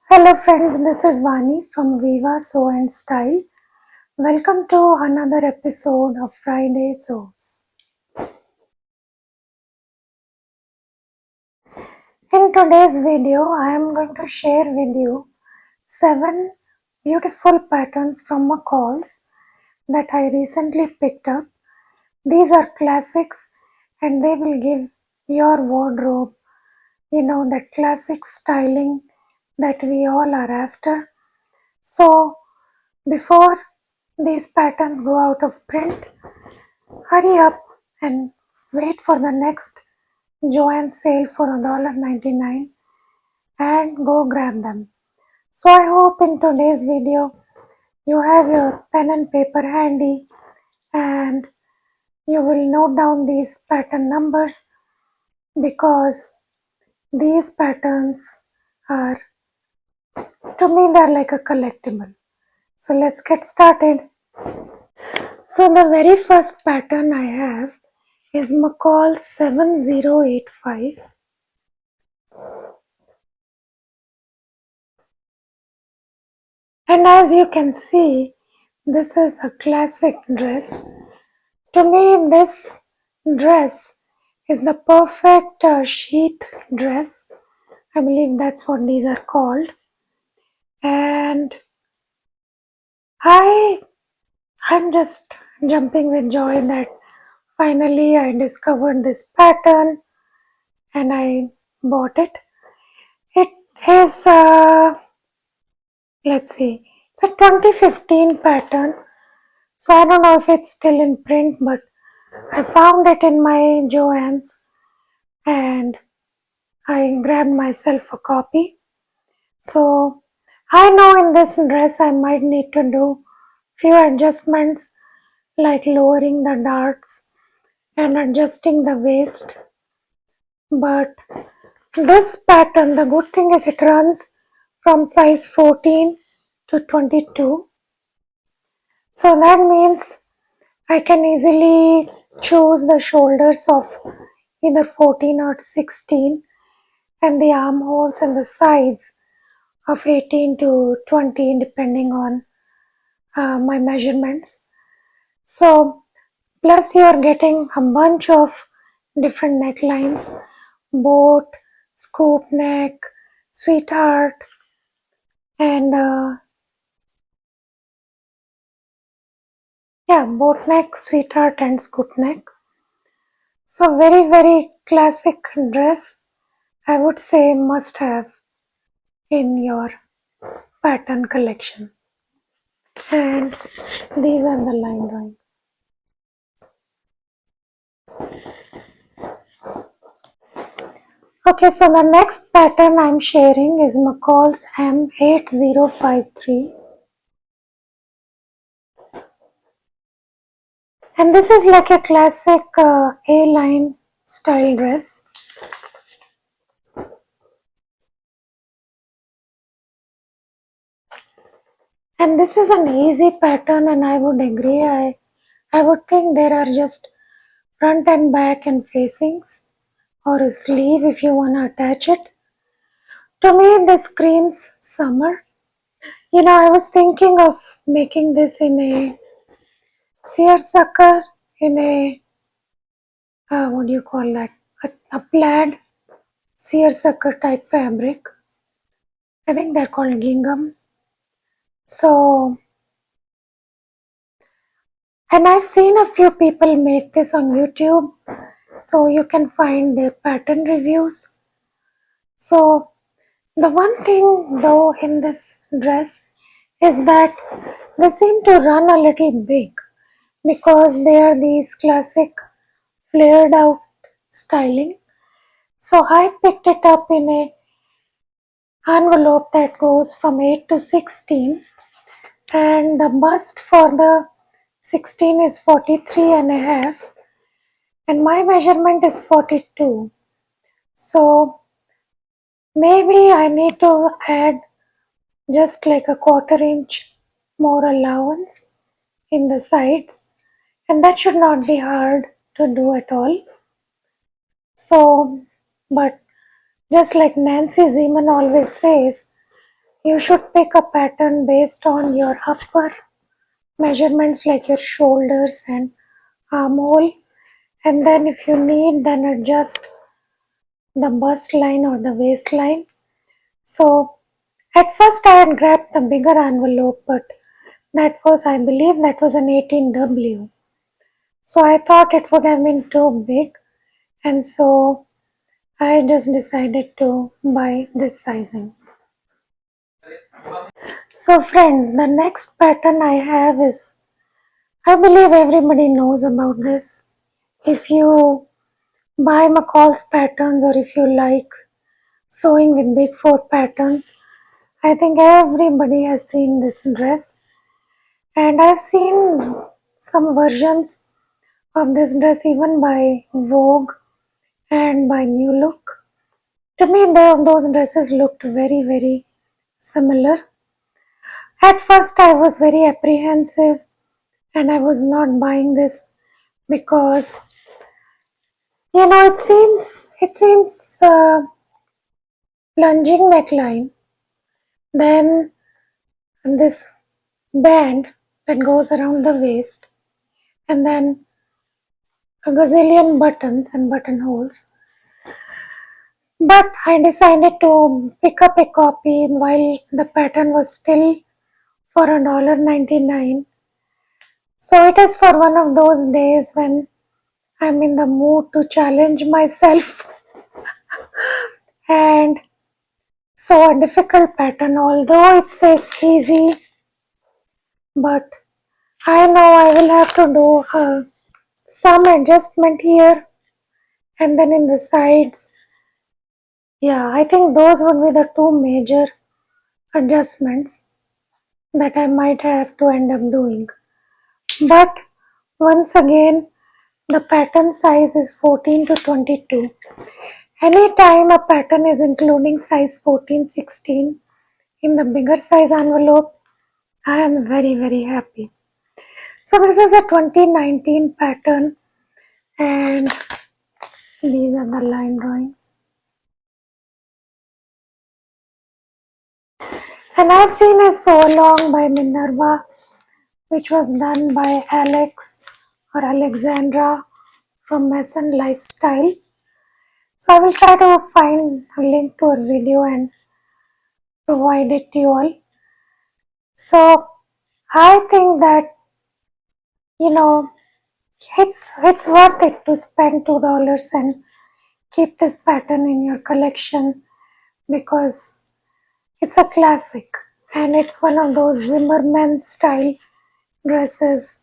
Hello friends, this is Vani from Viva Sew and Style. Welcome to another episode of Friday Sews. In today's video, I am going to share with you 7 beautiful patterns from McCalls that I recently picked up. These are classics and they will give your wardrobe, that classic styling that we all are after. So, before these patterns go out of print, hurry up and wait for the next JoAnn sale for $1.99 and go grab them. So I hope in today's video you have your pen and paper handy and you will note down these pattern numbers because these patterns are, to me, they're like a collectible. So let's get started. So the very first pattern I have is McCall 7085. And as you can see, this is a classic dress. To me, this dress is the perfect sheath dress. I believe that's what these are called. And I'm just jumping with joy that finally I discovered this pattern and I bought it. It is, let's see, it's a 2015 pattern. So I don't know if it's still in print, but I found it in my JoAnn's and I grabbed myself a copy. So I know in this dress I might need to do few adjustments like lowering the darts and adjusting the waist. But this pattern, the good thing is it runs from size 14 to 22. So that means I can easily choose the shoulders of either 14 or 16 and the armholes and the sides of 18 to 20 depending on my measurements. So plus you are getting a bunch of different necklines, boat, scoop neck, sweetheart, and boat neck, sweetheart, and scoop neck. So very classic dress, I would say must have in your pattern collection. And these are the line drawings. Okay, so the next pattern I'm sharing is McCall's M8053. And this is like a classic A-line style dress. And this is an easy pattern and I would agree. I would think there are just front and back and facings or a sleeve if you want to attach it. To me this screams summer. I was thinking of making this in a seersucker, in a, what do you call that? A plaid seersucker type fabric. I think they're called gingham. So, and I've seen a few people make this on YouTube, so you can find their pattern reviews. So, the one thing though in this dress is that they seem to run a little big because they are these classic flared out styling. So, I picked it up in a envelope that goes from 8 to 16 and the bust for the 16 is 43 and a half and my measurement is 42. So maybe I need to add just like a 1/4 inch more allowance in the sides and that should not be hard to do at all. So, but just like Nancy Zieman always says, You should pick a pattern based on your upper measurements like your shoulders and armhole, and then if you need, then adjust the bust line or the waistline. So at first I had grabbed the bigger envelope, but I believe that was an 18W. So I thought it would have been too big, and so I just decided to buy this sizing. So friends, the next pattern I have is, I believe everybody knows about this. If you buy McCall's patterns or if you like sewing with big four patterns, I think everybody has seen this dress, and I've seen some versions of this dress even by Vogue and by New Look. To me, those dresses looked very, very similar. At first, I was very apprehensive and I was not buying this because it seems plunging neckline, then this band that goes around the waist, and then a gazillion buttons and buttonholes. But I decided to pick up a copy while the pattern was still for $1.99. So it is for one of those days when I'm in the mood to challenge myself and sew a difficult pattern. Although it says easy, but I know I will have to do some adjustment here and then in the sides. Yeah, I think those would be the two major adjustments that I might have to end up doing. But once again, the pattern size is 14 to 22. Anytime a pattern is including size 14-16 in the bigger size envelope, I am very, very happy. So this is a 2019 pattern, and these are the line drawings. And I've seen a sew along by Minerva, which was done by Alex or Alexandra from Mason Lifestyle. So I will try to find a link to her video and provide it to you all. So I think that, you know, it's worth it to spend $2 and keep this pattern in your collection because it's a classic and it's one of those Zimmerman style dresses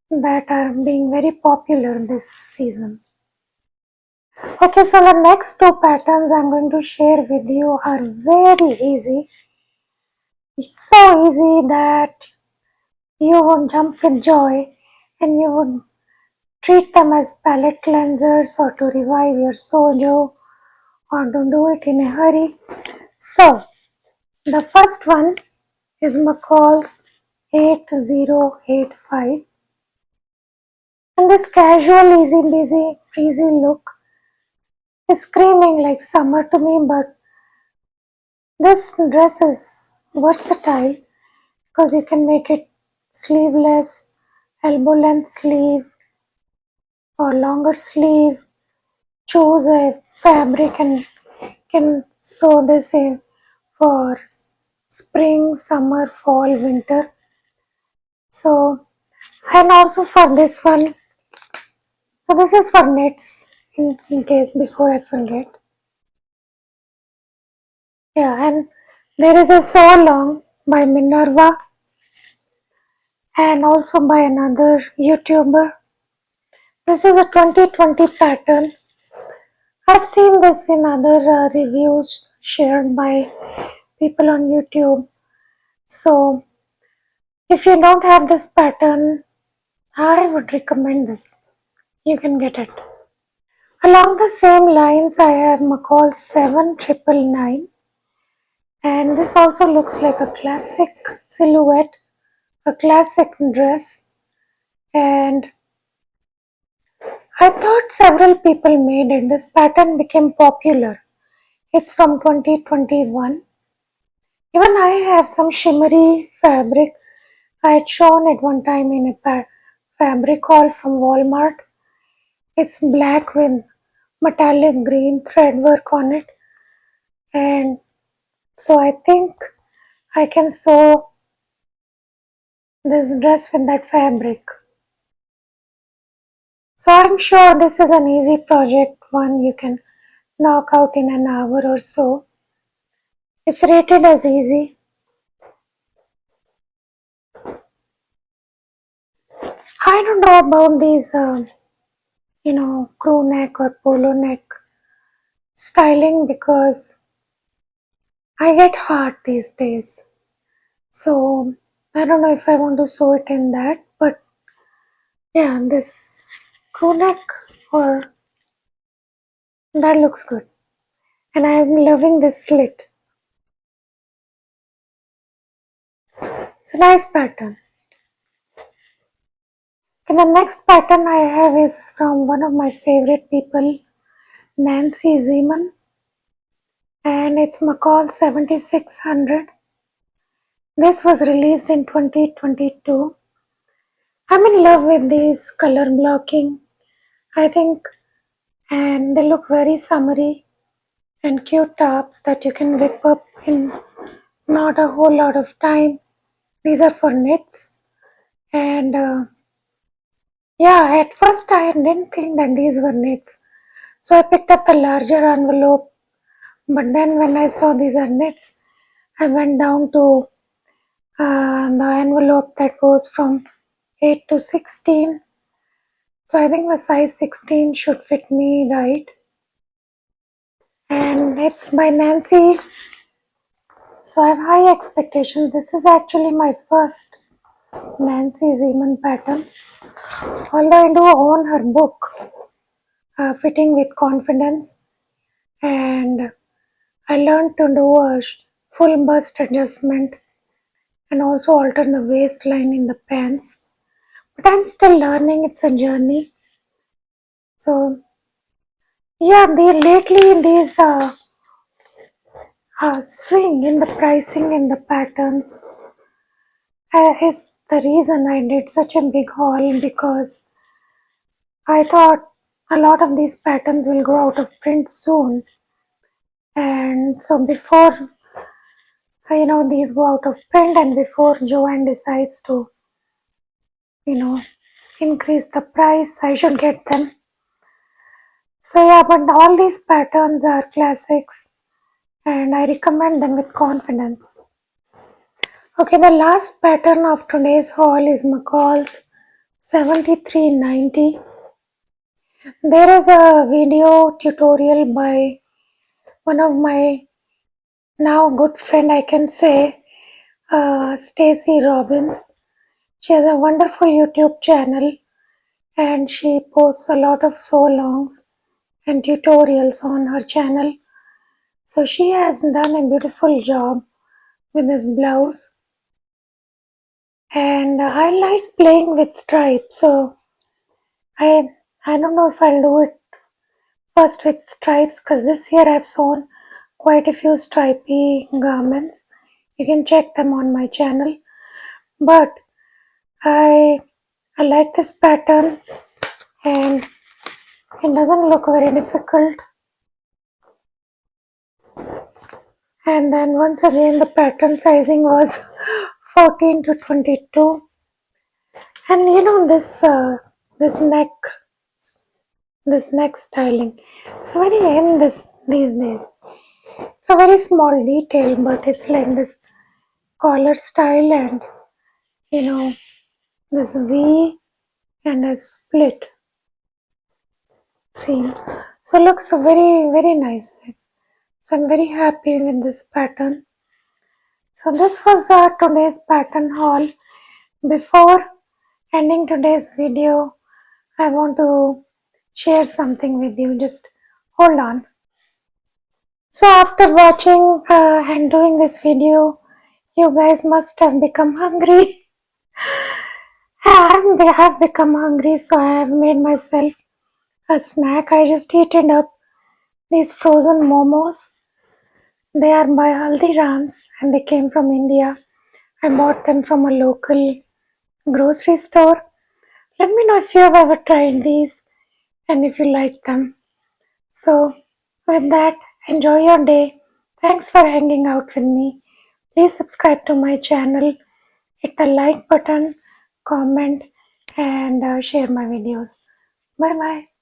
that are being very popular this season. Okay, so the next two patterns I'm going to share with you are very easy. It's so easy that you would jump with joy and you would treat them as palette cleansers or to revive your sojo or to do it in a hurry. So, the first one is McCall's 8085. And this casual, easy, busy, breezy look is screaming like summer to me, but this dress is versatile because you can make it sleeveless, elbow length sleeve, or longer sleeve. Choose a fabric and can sew this in for spring, summer, fall, winter. So, and also for this one, so this is for knits in case before I forget. Yeah, and there is a sew along by Minerva and also by another YouTuber. This is a 2020 pattern. I've seen this in other reviews shared by people on YouTube. So, if you don't have this pattern, I would recommend this. You can get it. Along the same lines, I have McCall 7999, and this also looks like a classic silhouette, a classic dress, and I thought several people made it. This pattern became popular. It's from 2021, Even I have some shimmery fabric. I had shown it one time in a fabric haul from Walmart. It's black with metallic green threadwork on it, and so I think I can sew this dress with that fabric. So I'm sure this is an easy project, one you can knock out in an hour or so. It's rated as easy. I don't know about these, crew neck or polo neck styling because I get hard these days. So I don't know if I want to sew it in that, but yeah, this crew neck or that looks good. And I'm loving this slit. It's a nice pattern. And the next pattern I have is from one of my favorite people, Nancy Zieman, and it's McCall 7600. This was released in 2022. I'm in love with these color blocking, I think, and they look very summery and cute tops that you can whip up in not a whole lot of time. These are for knits, and yeah, at first I didn't think that these were knits, so I picked up the larger envelope. But then when I saw these are knits, I went down to the envelope that goes from 8 to 16. So I think the size 16 should fit me right. And it's by Nancy. So I have high expectations. This is actually my first Nancy Zieman patterns. Although I do own her book, Fitting with Confidence, and I learned to do a full bust adjustment and also alter the waistline in the pants. But I'm still learning, it's a journey. So yeah, lately these swing in the pricing and the patterns is the reason I did such a big haul, because I thought a lot of these patterns will go out of print soon, and so before these go out of print and before JoAnn decides to you know increase the price, I should get them. So yeah, but all these patterns are classics and I recommend them with confidence. Okay, the last pattern of today's haul is McCall's 7390. There is a video tutorial by one of my now good friend, I can say, Stacy Robbins. She has a wonderful YouTube channel and she posts a lot of sew alongs and tutorials on her channel. So she has done a beautiful job with this blouse, and I like playing with stripes, so I I don't know if I'll do it first with stripes, because this year I've sewn quite a few stripy garments. You can check them on my channel, but I I like this pattern and it doesn't look very difficult. And then once again the pattern sizing was 14 to 22, and this neck styling, so very in these days. It's a very small detail, but it's like this collar style and you know this V and a split seam. So looks very nice. So I'm very happy with this pattern. So this was today's pattern haul. Before ending today's video, I want to share something with you. Just hold on. So after watching and doing this video, you guys must have become hungry. I have become hungry, so I have made myself a snack. I just heated up these frozen momos They are by Haldirams and they came from India. I bought them from a local grocery store. Let me know if you have ever tried these and if you like them. So, with that, enjoy your day. Thanks for hanging out with me. Please subscribe to my channel, hit the like button, comment, and share my videos. Bye bye.